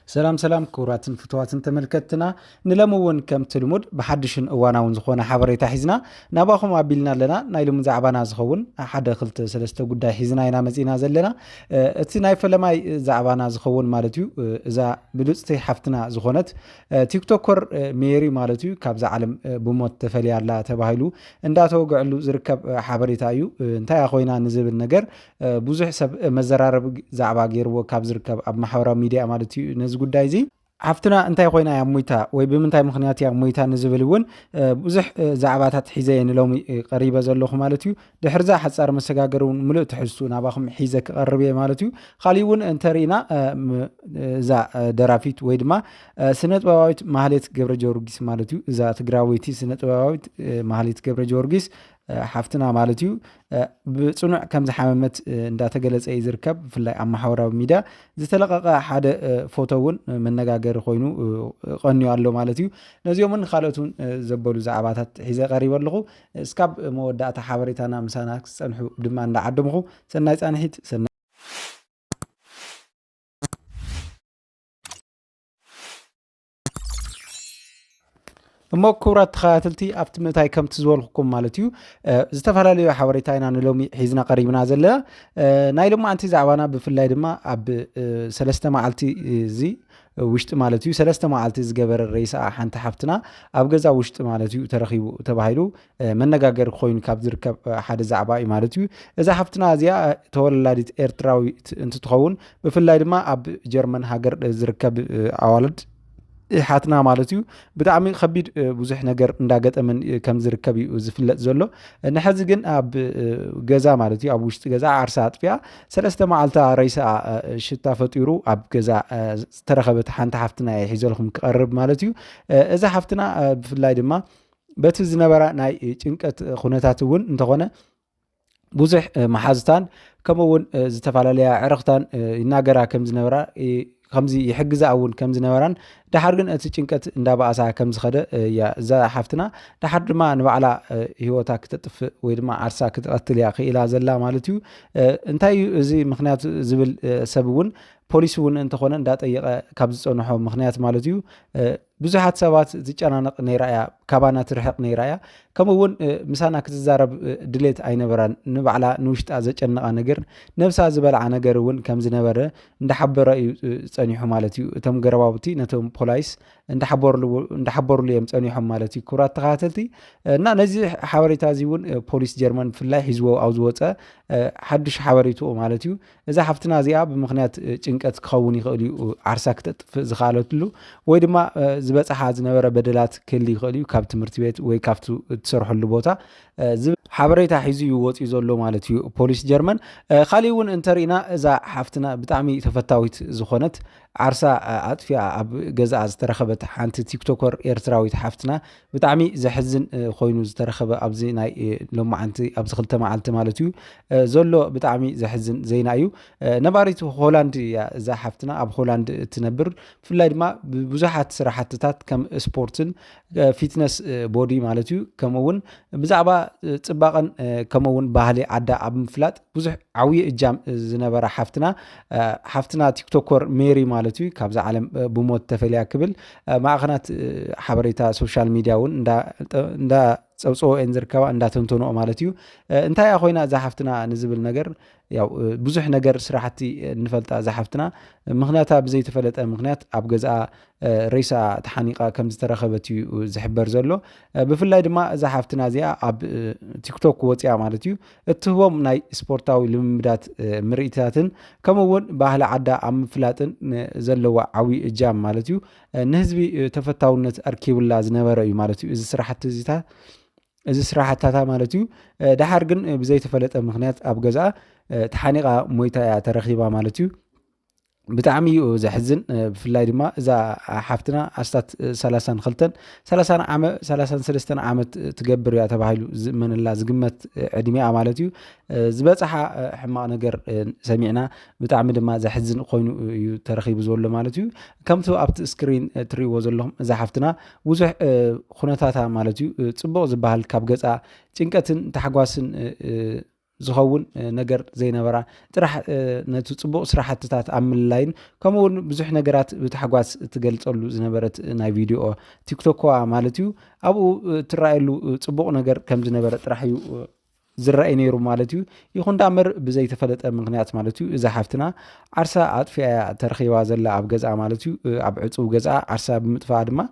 سلام سلام كوراتن فتواتن تملكتنا نلمون كم تلمود بحدشن اوانا زخونه حبريتا حزنا ناباخم ابيلنا لنا نايلم زعبانا زخون حدا خلت سلسته غداي حزنا ينا مزينا زلنا اتي ناي فلماي زعبانا زخون مالتيو اذا بلصتي حفتنا زخونت تيك توكر ميري مالتيو كابز عالم بموت تفليالا تباهيلو انداتو غعلو زركب حبريتا يو انتا خوينا نزبل نجر بوزح سب مزرارب زعبا غيرو كابز ركب اب محورا ميديا مالتيو ጉዳይ ዚ ሓፍትና እንታይ ኮይና ያ ሞይታ ወይ ብምንታይ ምኽንያት ያ ሞይታ ንዝብልውን ብዙሕ ዛዕባታት ሒዘ ንሎሚ ቀሪበ ዘለኹ ማለት እዩ ድሕርዛ ሓፃር መሰጋገሩን ሙሉእ ትሕዝቱ ናባኹም ሒዘ ክቐርብ እየ ማለት እዩ ካሊውን እንተሪና እዛ ደራፊት ወይ ድማ ስነ ጥበባዊት ማህሌት ገብረ ጀወርጊስ ማለት እዩ እዛ ትግራዊት ስነ ጥበባዊት ማህሌት ገብረ ጀወርጊስ ሓፍትና ማለት እዩ ብጽኑዕ ከም ዝሓመመት እንዳተገለጸ ይዝርከብ ፍላይ ኣብ ማሕበራዊ ሚድያ ዝተለቀቀ ሓደ ፎቶውን መነጋገሪ ኮይኑ ቀንዩ ኣሎ ማለት እዩ ነዚኦምን ካልኦቱን ዘበሉ ዛዕባታት ሒዘ ቀሪበ ኣለኹ እስካብ መወዳእታ ሓበሬታና ምሳና ክጸንሑ ድማ እንዳዓደምኹ ሰናይ ጻንሒት እሞ ክቡራት ተኸታተልቲ ኣብቲ ምእታይ ከምቲ ዝበልኩኩም ማለት እዩ ዝተፈላለዩ ሓበሬታ ኢና ንሎሚ ሒዝና ቀሪብና ዘለና ናይ ሎማዓንቲ ዛዕባና ብፍላይ ድማ ኣብ ሰለስተ መዓልቲ እዚ ውሽጢ ማለት እዩ ሰለስተ መዓልቲ ዝገበረ ሬሳ ሓንቲ ሓፍትና ኣብ ገዛ ውሽጢ ማለት እዩ ተረኺቡ ተባሂሉ መነጋገሪ ኮይኑ ካብ ዝርከብ ሓደ ዛዕባ እዩ ማለት እዩ እዛ ሓፍትና እዚኣ ተወላዲት ኤርትራዊት እንትትኸውን ብፍላይ ድማ ኣብ ጀርመን ሃገር ዝርከብ ኣዋልድ ሓትና ማለት እዩ ብጣዕሚ ከቢድ ብዙሕ ነገር እንዳገጠመን ከም ዝርከብ እዩ ዝፍለጥ ዘሎ ንሕዚ ግን ኣብ ገዛ ማለት እዩ ኣብ ውሽጢ ገዛ ዓርሳ ኣጥፍያ ሰለስተ መዓልታ ሬሳ ሽታ ፈጢሩ ኣብ ገዛ ዝተረኸበት ሓንቲ ሓፍትና ሒዘልኩም ክቐርብ ማለት እዩ እዛ ሓፍትና ብፍላይ ድማ በቲ ዝነበራ ናይ ጭንቀት ኩነታት እውን እንተኾነ ብዙሕ መሓዝታን ከምኡውን ዝተፈላለያ ዕረኽታን ይናገራ ከም ዝነበራ ከምዚ ይሕግዛ እውን ከም ዝነበራን ድሓር ግን እቲ ጭንቀት እንዳባእሳ ከም ዝኸደ እዛ ሓፍትና ድሓር ድማ ንባዕላ ሂወታ ክተጥፍእ ወይ ድማ ዓርሳ ክትቀትል እያ ክኢላ ዘላ ማለት እዩ እንታይ እዚ ምክንያት ዝብል ሰብ እውን ፖሊስ እውን እንተኾነ እንዳጠየቀ ካብ ዝፀንሖ ምክንያት ማለት እዩ ብዙሓት ሰባት ዝጨናነቕ ነይራያ ካባና ትርሕቕ ነይራያ ከምኡውን ምሳና ክትዛረብ ድሌት ኣይነበራን ንባዕላ ንውሽጣ ዘጨነቃ ነገር ነብሳ ዝበልዓ ነገር እውን ከም ዝነበረ እንዳሓበረ እዩ ፀኒሑ ማለት እዩ እቶም ገረባብቲ ነቶም ፖላይስ እንዳሓበሩሉ እዮም ፀኒሖም ማለት እዩ ክቡራት ተኸታተልቲ እና ነዚ ሓበሬታ እዚ እውን ፖሊስ ጀርመን ብፍላይ ሒዝዎ ኣብ ዝወፀ ሓዱሽ ሓበሬትኡ ማለት እዩ እዛ ሓፍትና እዚኣ ብምክንያት ጭንቀት ክኸውን ይኽእል እዩ ዓርሳ ክተጥፍእ ዝኻለትሉ ወይ ድማ ዝበፅሓ ዝነበረ በደላት ክህሊ ይኽእል እዩ ካብ ትምህርቲ ቤት ወይ ካብቲ እትሰርሐሉ ቦታ ሓበሬታ ሒዙ ይወፅኡ ዘሎ ማለት እዩ ፖሊስ ጀርመን ካሊእ እውን እንተሪእና እዛ ሓፍትና ብጣዕሚ ተፈታዊት ዝኾነት ዓርሳ ኣጥፍያ ኣብ ገዛኣ ዝተረኸበት ሓንቲ ቲክቶከር ኤርትራዊት ሓፍትና ብጣዕሚ ዘሕዝን ኮይኑ ዝተረኸበ ኣብዚ ናይ ሎማዓንቲ ኣብዚ ክልተ መዓልቲ ማለት እዩ ዘሎ ብጣዕሚ ዘሕዝን ዜና እዩ ነባሪት ሆላንድ እዛ ሓፍትና ኣብ ሆላንድ እትነብር ብፍላይ ድማ ብዙሓት ስራሕትታት ከም ስፖርትን ፊትነስ ቦዲ ማለት እዩ ከምኡውን ብዛዕባ ፅባቐን ከምኡውን ባህሊ ዓዳ ኣብ ምፍላጥ ብዙሕ ዓብዪ እጃም ዝነበራ ሓፍትና ቲክቶከር ሜሪ ማለት እዩ ካብዛ ዓለም ብሞት ተፈልያ ክብል ማዕኸናት ሓበሬታ ሶሻል ሚድያ እውን ፀውፅኦ እየን ዝርከባ እንዳተንተንኦ ማለት እዩ እንታይ ኮይና እዛ ሓፍትና ንዝብል ነገር ያው ብዙሕ ነገር ስራሕቲ ንፈልጣ እዛ ሓፍትና ምክንያታ ብዘይተፈለጠ ምክንያት ኣብ ገዛ ሬሳ ተሓኒቃ ከም ዝተረኸበት እዩ ዝሕበር ዘሎ ብፍላይ ድማ እዛ ሓፍትና እዚኣ ኣብ ቲክቶክ ወፅያ ማለት እዩ እትህቦም ናይ ስፖርታዊ ልምምዳት ምርኢታትን ከምኡውን ባህሊ ዓዳ ኣብ ምፍላጥን ዘለዋ ዓብዪ እጃም ማለት እዩ ንህዝቢ ተፈታውነት ኣርኪቡላ ዝነበረ እዩ ማለት እዩ እዚ ስራሕታታ ማለት እዩ ድሓር ግን ብዘይተፈለጠ ምክንያት ኣብ ገዛ ተሓኒቃ ሞይታ እያ ተረኺባ ማለት እዩ ብጣዕሚ እዩ ዘሕዝን ብፍላይ ድማ እዛ ሓፍትና ኣስታት 33 ዓመት ትገብር እያ ተባሂሉ ዝእመነላ ዝግመት ዕድሜኣ ማለት እዩ ዝበፅሓ ሕማቕ ነገር ሰሚዕና ብጣዕሚ ድማ ዘሕዝን ኮይኑ እዩ ተረኺቡ ዘሎ ማለት እዩ ከምቲ ኣብቲ ስክሪን ትሪእዎ ዘለኹም እዛ ሓፍትና ብዙሕ ኩነታታ ማለት እዩ ፅቡቕ ዝበሃል ካብ ገፃ ጭንቀትን ተሓጓስን ዝኸውን ነገር ዘይነበራ ጥራሕ ነቲ ፅቡቕ ስራሕትታት ኣብ ምልላይን ከምኡውን ብዙሕ ነገራት ብታሕጓስ ትገልፀሉ ዝነበረት ናይ ቪድዮ ቲክቶክ ማለት እዩ ኣብኡ ትረኣየሉ ፅቡቕ ነገር ከም ዝነበረ ጥራሕ እዩ ዝረአይ ነይሩ ማለት እዩ ይኹን ዳመር ብዘይተፈለጠ ምክንያት ማለት እዩ እዛ ሓፍትና ዓርሳ ኣጥፊያ ተረኺባ ዘላ ኣብ ገዛ ማለት እዩ ኣብ ዕፁብ ገዛ ዓርሳ ብምጥፋእ ድማ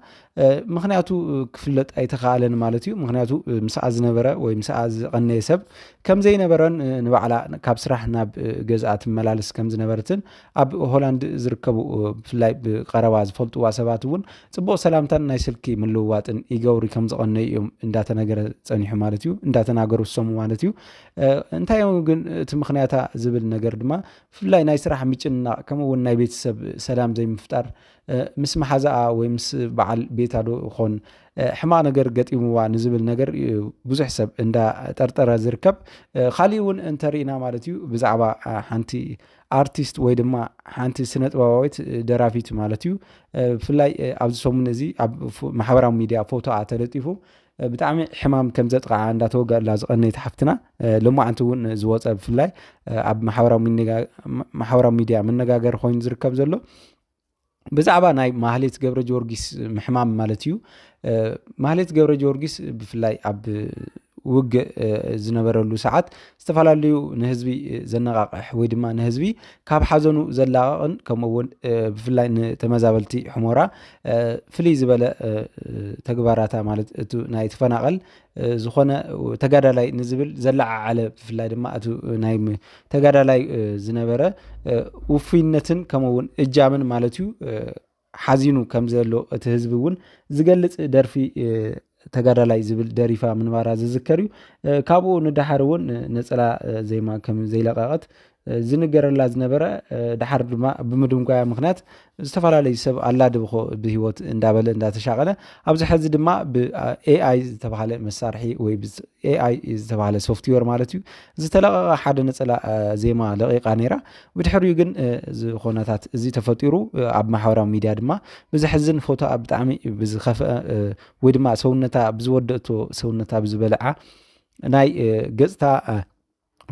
ምክንያቱ ክፍለጥ ኣይተኻኣለን ማለት እዩ ምክንያቱ ምስኣ ዝነበረ ወይ ምስኣ ዝቐነየ ሰብ ከም ዘይነበረን ንባዕላ ካብ ስራሕ ናብ ገዛ ትመላለስ ከም ዝነበረትን ኣብ ሆላንድ ዝርከቡ ብፍላይ ብቀረባ ዝፈልጥዋ ሰባት እውን ፅቡቕ ሰላምታን ናይ ስልኪ ምልውዋጥን ይገብሩ ከም ዝቐነዩ እዮም እንዳተነገረ ፀኒሑ ማለት እዩ እንዳተናገሩ ዝሰሙ ማለት እዩ እንታይ ግን እቲ ምክንያታ ዝብል ነገር ድማ ብፍላይ ናይ ስራሕ ምጭንናቕ ከምኡውን ናይ ቤተሰብ ሰላም ዘይምፍጣር ምስ መሓዛኣ ወይ ምስ በዓል ቤታ ዶ ይኾን ሕማቕ ነገር ገጢምዋ ንዝብል ነገር ብዙሕ ሰብ እንዳጠርጠረ ዝርከብ ካሊእ እውን እንተሪእና ማለት እዩ ብዛዕባ ሓንቲ ኣርቲስት ወይ ድማ ሓንቲ ስነ ጥበባዊት ደራፊት ማለት እዩ ብፍላይ ኣብዚ ሰሙን እዚ ኣብ ማሕበራዊ ሚድያ ፎቶኣ ተለጢፉ ብጣዕሚ ሕማም ከም ዘጥቃዓ እንዳተወገአላ ዝቐነይቲ ሓፍትና ልሙዓንቲ እውን ዝወፀ ብፍላይ ኣብ ማሕበራዊ ሚድያ መነጋገሪ ኮይኑ ዝርከብ ዘሎ ብዛዕባ ናይ ማህሌት ገብረ ጀወርጊስ ምሕማም ማለት እዩ ማህሌት ገብረ ጀወርጊስ ብፍላይ ኣብ ውግእ ዝነበረሉ ሰዓት ዝተፈላለዩ ንህዝቢ ዘነቃቅሕ ወይ ድማ ንህዝቢ ካብ ሓዘኑ ዘላቀቕን ከምኡውን ብፍላይ ንተመዛበልቲ ሕሞራ ፍልይ ዝበለ ተግባራታ ማለት እቲ ናይ ተፈናቐል ዝኾነ ተጋዳላይ ንዝብል ዘላዓለ ብፍላይ ድማ እቲ ናይ ተጋዳላይ ዝነበረ ውፍይነትን ከምኡውን እጃምን ማለት እዩ ሓዚኑ ከም ዘሎ እቲ ህዝቢ እውን ዝገልጽ ደርፊ ተጋዳላይ ዝብል ደሪፋ ምንባራ ዝዝከር እዩ ካብኡ ንዳሓር እውን ነፀላ ዜማ ከም ዘይለቀቐት ዝንገረላ ዝነበረ ዳሓር ድማ ብምድንጓያ ምክንያት ዝተፈላለዩ ሰብ ኣላድብኾ ብሂወት እንዳበለ እንዳተሻቀለ ኣብዚ ሕዚ ድማ ብኤአይ ዝተባሃለ መሳርሒ ወይ ብኤአይ ዝተባሃለ ሶፍትዌር ማለት እዩ ዝተለቀቐ ሓደ ነፀላ ዜማ ለቂቃ ነይራ ብድሕሪኡ ግን ዝኾነታት እዚ ተፈጢሩ ኣብ ማሕበራዊ ሚድያ ድማ ብዝሕዝን ፎቶ ብጣዕሚ ብዝኸፍአ ወይ ድማ ሰውነታ ብዝወደእቶ ሰውነታ ብዝበልዓ ናይ ገጽታ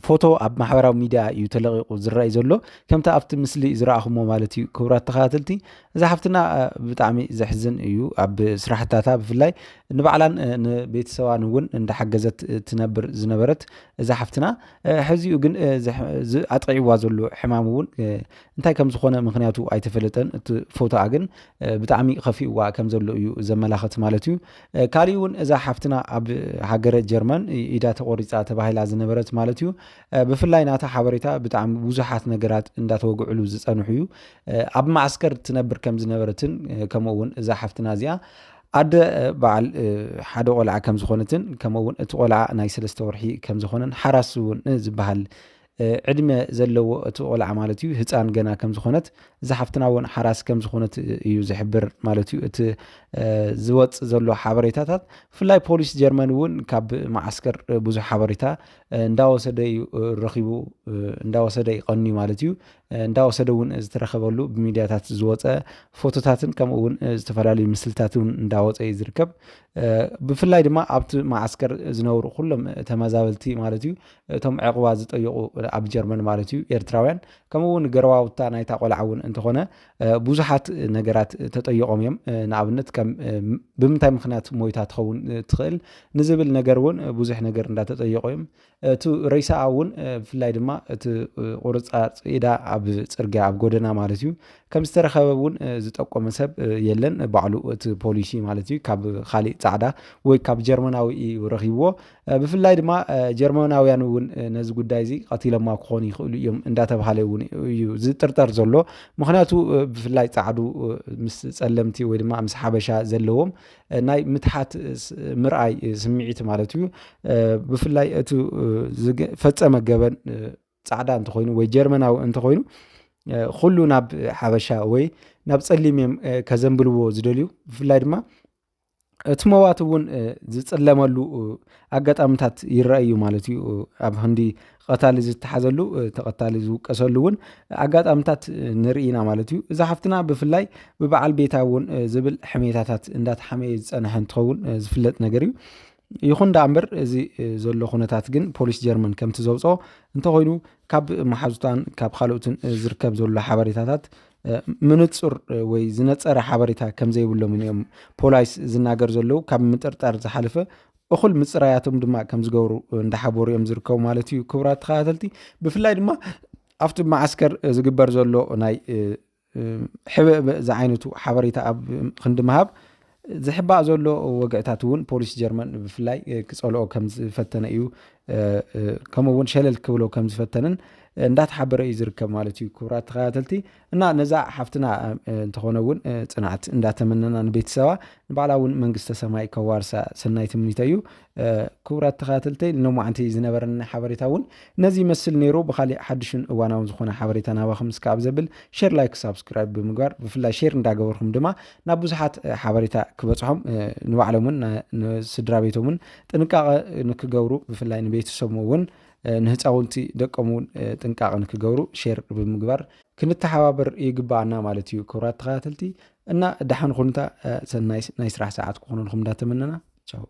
ፎቶ ኣብ ማሕበራዊ ሚድያ እዩ ተለቂቁ ዝረአይ ዘሎ ከምቲ ኣብቲ ምስሊ ዝረኣኹሞ ማለት እዩ ክቡራት ተኸታተልቲ እዛ ሓፍትና ብጣዕሚ ዘሕዝን እዩ ኣብ ስራሕታታ ብፍላይ ንባዕላን ንቤተሰባን እውን እንዳሓገዘት ትነብር ዝነበረት እዛ ሓፍትና ሕዚኡ ግን ኣጥቂዕዋ ዘሎ ሕማም እውን እንታይ ከም ዝኾነ ምክንያቱ ኣይተፈለጠን እቲ ፎቶኣ ግን ብጣዕሚ ከፊእዋ ከም ዘሎ እዩ ዘመላኽት ማለት እዩ ካሊእ እውን እዛ ሓፍትና ኣብ ሃገረ ጀርመን ኢዳ ተቆሪፃ ተባሂላ ዝነበረት ማለት እዩ ብፍላይ ናታ ሓበሬታ ብጣዕሚ ብዙሓት ነገራት እንዳተወግዕሉ ዝፀንሑ እዩ ኣብ ማዕስከር ትነብር ከም ዝነበረትን ከምኡውን እዛ ሓፍትና እዚኣ ኣደ በዓል ሓደ ቆልዓ ከም ዝኾነትን ከምኡውን እቲ ቆልዓ ናይ 3 ወርሒ ከም ዝኾነን ሓራስ እውን ዝበሃል ዕድመ ዘለዎ እቲ ቆልዓ ማለት እዩ ህፃን ገና ከም ዝኾነት እዛ ሓፍትና እውን ሓራስ ከም ዝኾነት እዩ ዝሕብር ማለት እዩ እቲ ዝወፅ ዘሎ ሓበሬታታት ብፍላይ ፖሊስ ጀርመን እውን ካብ ማዓስከር ብዙሕ ሓበሬታ እንዳወሰደ እዩ ረኺቡ እንዳወሰደ ይቐንዩ ማለት እዩ እንዳወሰደ እውን ዝተረኸበሉ ብሚድያታት ዝወፀ ፎቶታትን ከምኡውን ዝተፈላለዩ ምስልታትን እንዳወፀ እዩ ዝርከብ ብፍላይ ድማ ኣብቲ ማዓስከር ዝነብሩ ኩሎም ተመዛበልቲ ማለት እዩ እቶም ዕቕባ ዝጠየቁ ኣብ ጀርመን ማለት እዩ ኤርትራውያን ከምኡውን ገረባውታ ናይታ ቆልዓ እውን እንተኾነ ብዙሓት ነገራት ተጠየቆም እዮም ንኣብነት ከም ብምንታይ ምክንያት ሞይታ ትኸውን ትኽእል ንዝብል ነገር እውን ብዙሕ ነገር እንዳተጠየቁ እዮም እቲ ረይሳኣ እውን ብፍላይ ድማ እቲ ቁርፃፅ ኢዳ ኣብ ፅርግያ ኣብ ጎደና ማለት እዩ ከም ዝተረኸበ እውን ዝጠቆመ ሰብ የለን ባዕሉ እቲ ፖሊሲ ማለት እዩ ካብ ካሊእ ፃዕዳ ወይ ካብ ጀርመናዊ ረኺብዎ ብፍላይ ድማ ጀርመናውያን እውን ነዚ ጉዳይ እዚ ቀቲሎማ ክኾኑ ይኽእሉ እዮም እንዳተባሃለ እውን እዩ ዝጥርጠር ዘሎ ምክንያቱ ብፍላይ ፃዕዱ ምስ ፀለምቲ ወይ ድማ ምስ ሓበሻ ዘለዎም ናይ ምትሓት ምርኣይ ስምዒት ማለት እዩ ብፍላይ እቲ ፈፀመ ገበን ፃዕዳ እንተኮይኑ ወይ ጀርመናዊ እንተኮይኑ ኩሉ ናብ ሓበሻ ወይ ናብ ፀሊም እዮም ከዘንብልዎ ዝደልዩ ብፍላይ ድማ እቲ መዋት እውን ዝፅለመሉ ኣጋጣሚታት ይረአዩ ማለት እዩ ኣብ ህንዲ ቀታሊ ዝተሓዘሉ ተቐታሊ ዝውቀሰሉ እውን ኣጋጣሚታት ንርኢና ማለት እዩ እዛ ሓፍትና ብፍላይ ብበዓል ቤታ እውን ዝብል ሕሜታታት እንዳተሓመየ ዝፀንሐ እንትኸውን ዝፍለጥ ነገር እዩ ይኹን ዳ እምበር እዚ ዘሎ ኩነታት ግን ፖሊስ ጀርመን ከምቲ ዘውፅኦ እንተኮይኑ ካብ መሓዙታን ካብ ካልኦትን ዝርከብ ዘሎ ሓበሬታታት ምንፁር ወይ ዝነፀረ ሓበሬታ ከም ዘይብሎም እዮም ፖላይስ ዝናገር ዘለው ካብ ምጥርጣር ዝሓለፈ እኹል ምፅራያቶም ድማ ከም ዝገብሩ እንዳሓበሩ እዮም ዝርከቡ ማለት እዩ። ክቡራት ተኸታተልቲ ብፍላይ ድማ ኣብቲ ማዓስከር ዝግበር ዘሎ ናይ ሕበ ዝዓይነቱ ሓበሬታ ኣብ ክንዲ ምሃብ ዝሕባእ ዘሎ ወግዕታት እውን ፖሊስ ጀርመን ብፍላይ ክፀልኦ ከም ዝፈተነ እዩ ከምኡ እውን ሸለል ክብሎ ከም ዝፈተንን እንዳተሓበረ እዩ ዝርከብ ማለት እዩ። ክቡራት ተኸታተልቲ እና ነዛ ሓፍትና እንተኾነ እውን ፅንዓት እንዳተመነና ንቤተሰባ ንባዕላ እውን መንግስተ ሰማይ ከዋርሳ ሰናይ ትምኒተ እዩ። ክቡራት ተኸታተልቲ ንሎማዓንቲ ዝነበረና ሓበሬታ እውን ነዚ ይመስል ነይሩ። ብካሊእ ሓድሽን እዋናውን ዝኾነ ሓበሬታ ናባኹም እስካብ ዘብል ሼር ላይክ ሳብስክራይብ ብምግባር ብፍላይ ሼር እንዳገበርኩም ድማ ናብ ብዙሓት ሓበሬታ ክበፅሖም ንባዕሎምን ንስድራ ቤቶምን ጥንቃቐ ንክገብሩ ብፍላይ ንቤተሰቦም እውን ንህፃውንቲ ደቆም እውን ጥንቃቐ ንክገብሩ ሼር ብምግባር ክንተሓባበር ይግባአና ማለት እዩ። ክቡራት ተኸታተልቲ እና ድሓን ኩንታ ናይ ስራሕ ሰዓት ክኾኑ ንኹም እንዳተመነና ቻው።